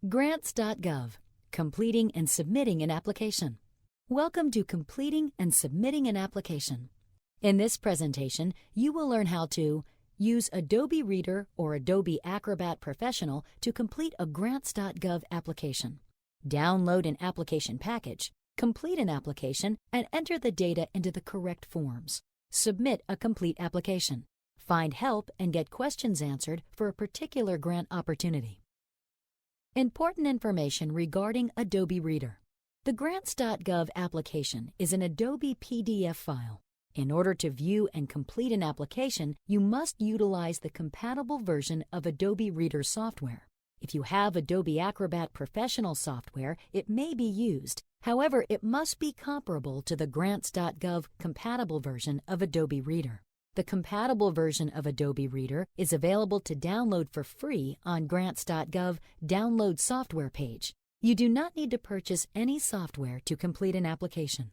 Grants.gov, completing and submitting an application. Welcome to Completing and Submitting an Application. In this presentation, you will learn how to use Adobe Reader or Adobe Acrobat Professional to complete a Grants.gov application, download an application package, complete an application, and enter the data into the correct forms, submit a complete application, find help and get questions answered for a particular grant opportunity. Important information regarding Adobe Reader. The Grants.gov application is an Adobe PDF file. In order to view and complete an application, you must utilize the compatible version of Adobe Reader software. If you have Adobe Acrobat Professional software, it may be used. However, it must be comparable to the Grants.gov compatible version of Adobe Reader. The compatible version of Adobe Reader is available to download for free on Grants.gov Download Software page. You do not need to purchase any software to complete an application.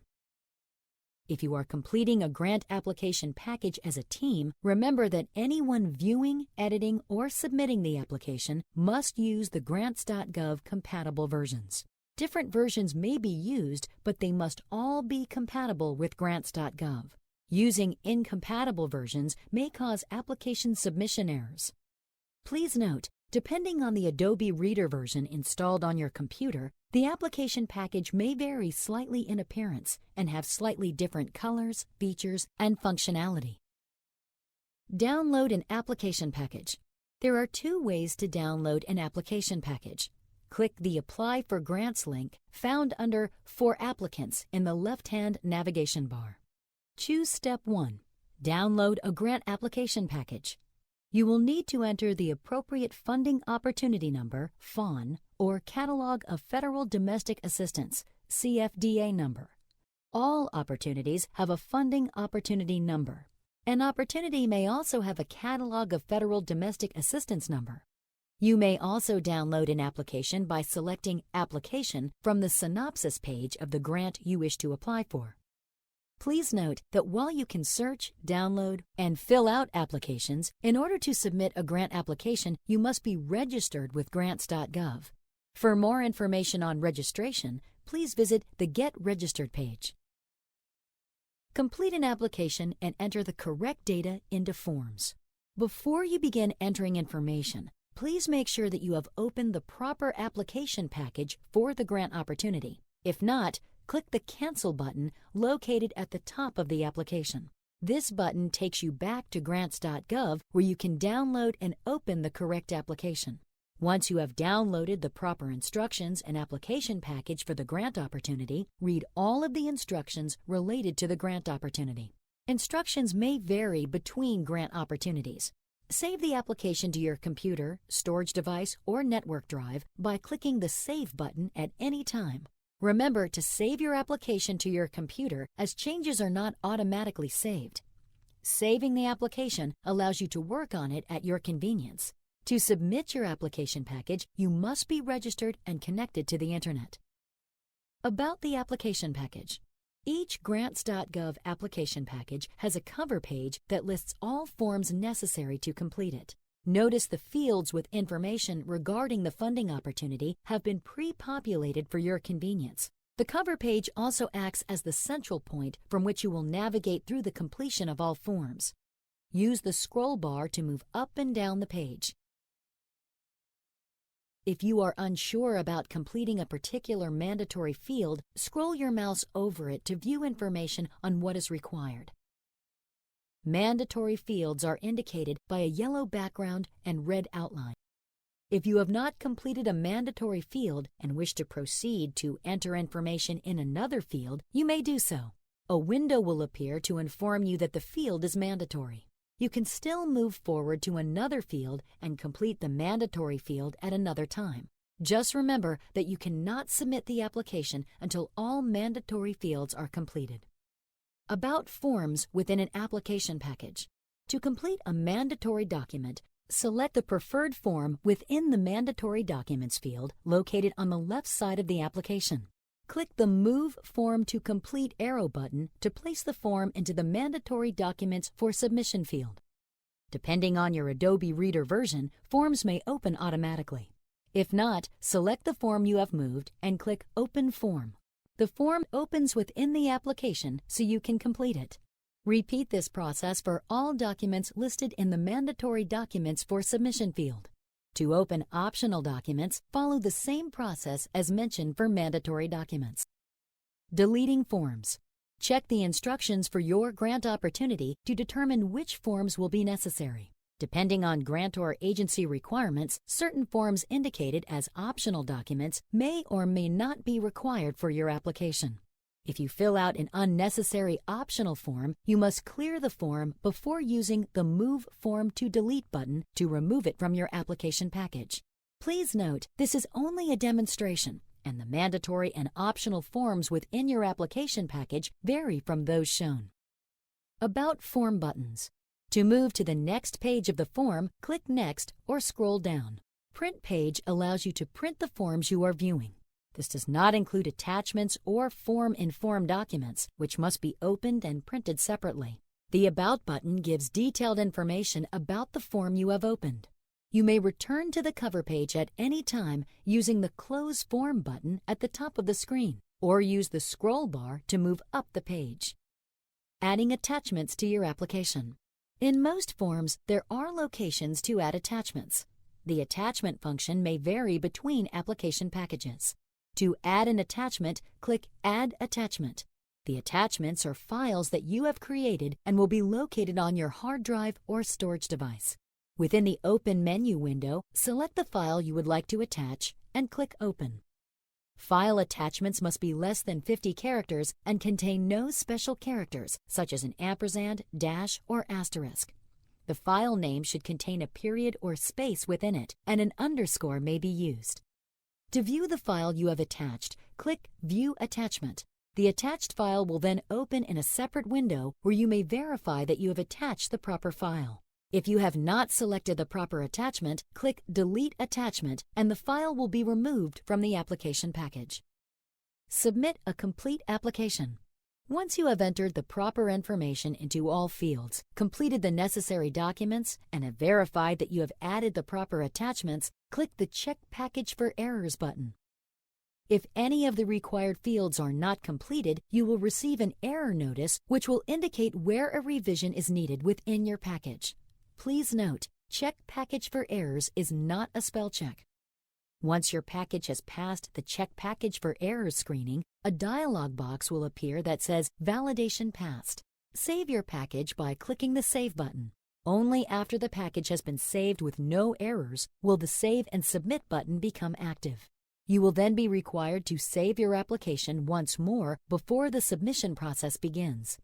If you are completing a grant application package as a team, remember that anyone viewing, editing, or submitting the application must use the Grants.gov compatible versions. Different versions may be used, but they must all be compatible with Grants.gov. Using incompatible versions may cause application submission errors. Please note, depending on the Adobe Reader version installed on your computer, the application package may vary slightly in appearance and have slightly different colors, features, and functionality. Download an application package. There are two ways to download an application package. Click the Apply for Grants link found under For Applicants in the left-hand navigation bar. Choose Step 1. Download a grant application package. You will need to enter the appropriate Funding Opportunity Number, FON, or Catalog of Federal Domestic Assistance, CFDA number. All opportunities have a Funding Opportunity Number. An opportunity may also have a Catalog of Federal Domestic Assistance number. You may also download an application by selecting Application from the synopsis page of the grant you wish to apply for. Please note that while you can search, download, and fill out applications, in order to submit a grant application, you must be registered with Grants.gov. For more information on registration, please visit the Get Registered page. Complete an application and enter the correct data into forms. Before you begin entering information, please make sure that you have opened the proper application package for the grant opportunity. If not, click the Cancel button located at the top of the application. This button takes you back to Grants.gov where you can download and open the correct application. Once you have downloaded the proper instructions and application package for the grant opportunity, read all of the instructions related to the grant opportunity. Instructions may vary between grant opportunities. Save the application to your computer, storage device, or network drive by clicking the Save button at any time. Remember to save your application to your computer as changes are not automatically saved. Saving the application allows you to work on it at your convenience. To submit your application package, you must be registered and connected to the Internet. About the application package. Each Grants.gov application package has a cover page that lists all forms necessary to complete it. Notice the fields with information regarding the funding opportunity have been pre-populated for your convenience. The cover page also acts as the central point from which you will navigate through the completion of all forms. Use the scroll bar to move up and down the page. If you are unsure about completing a particular mandatory field, scroll your mouse over it to view information on what is required. Mandatory fields are indicated by a yellow background and red outline. If you have not completed a mandatory field and wish to proceed to enter information in another field, you may do so. A window will appear to inform you that the field is mandatory. You can still move forward to another field and complete the mandatory field at another time. Just remember that you cannot submit the application until all mandatory fields are completed. About forms within an application package. To complete a mandatory document, select the preferred form within the Mandatory Documents field located on the left side of the application. Click the Move Form to Complete arrow button to place the form into the Mandatory Documents for Submission field. Depending on your Adobe Reader version, forms may open automatically. If not, select the form you have moved and click Open Form. The form opens within the application so you can complete it. Repeat this process for all documents listed in the Mandatory Documents for Submission field. To open optional documents, follow the same process as mentioned for mandatory documents. Deleting forms. Check the instructions for your grant opportunity to determine which forms will be necessary. Depending on grant or agency requirements, certain forms indicated as optional documents may or may not be required for your application. If you fill out an unnecessary optional form, you must clear the form before using the Move Form to Delete button to remove it from your application package. Please note, this is only a demonstration, and the mandatory and optional forms within your application package vary from those shown. About Form buttons. To move to the next page of the form, click Next or scroll down. Print Page allows you to print the forms you are viewing. This does not include attachments or form-informed documents, which must be opened and printed separately. The About button gives detailed information about the form you have opened. You may return to the cover page at any time using the Close Form button at the top of the screen, or use the scroll bar to move up the page. Adding attachments to your application. In most forms, there are locations to add attachments. The attachment function may vary between application packages. To add an attachment, click Add Attachment. The attachments are files that you have created and will be located on your hard drive or storage device. Within the Open menu window, select the file you would like to attach and click Open. File attachments must be less than 50 characters and contain no special characters, such as an ampersand, dash, or asterisk. The file name should contain a period or space within it, and an underscore may be used. To view the file you have attached, click View Attachment. The attached file will then open in a separate window where you may verify that you have attached the proper file. If you have not selected the proper attachment, click Delete Attachment and the file will be removed from the application package. Submit a complete application. Once you have entered the proper information into all fields, completed the necessary documents, and have verified that you have added the proper attachments, click the Check Package for Errors button. If any of the required fields are not completed, you will receive an error notice which will indicate where a revision is needed within your package. Please note, Check Package for Errors is not a spell check. Once your package has passed the Check Package for Errors screening, a dialog box will appear that says Validation Passed. Save your package by clicking the Save button. Only after the package has been saved with no errors will the Save and Submit button become active. You will then be required to save your application once more before the submission process begins.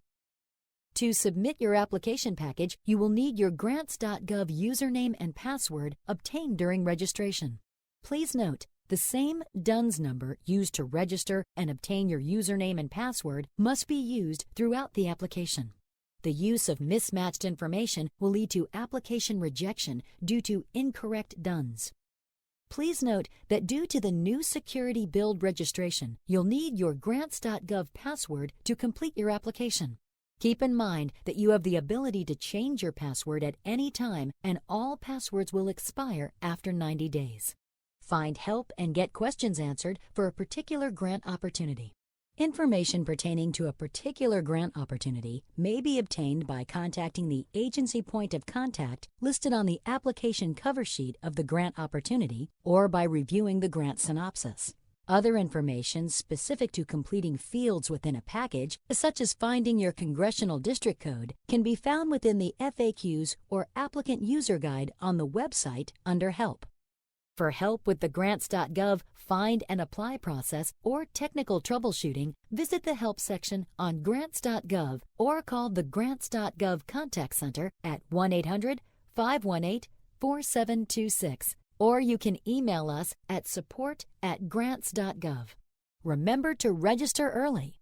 To submit your application package, you will need your Grants.gov username and password obtained during registration. Please note, the same DUNS number used to register and obtain your username and password must be used throughout the application. The use of mismatched information will lead to application rejection due to incorrect DUNS. Please note that due to the new Security Build registration, you'll need your Grants.gov password to complete your application. Keep in mind that you have the ability to change your password at any time, and all passwords will expire after 90 days. Find help and get questions answered for a particular grant opportunity. Information pertaining to a particular grant opportunity may be obtained by contacting the agency point of contact listed on the application cover sheet of the grant opportunity or by reviewing the grant synopsis. Other information specific to completing fields within a package, such as finding your congressional district code, can be found within the FAQs or Applicant User Guide on the website under Help. For help with the Grants.gov Find and Apply process or technical troubleshooting, visit the Help section on Grants.gov or call the Grants.gov Contact Center at 1-800-518-4726. Or you can email us at support@grants.gov. Remember to register early.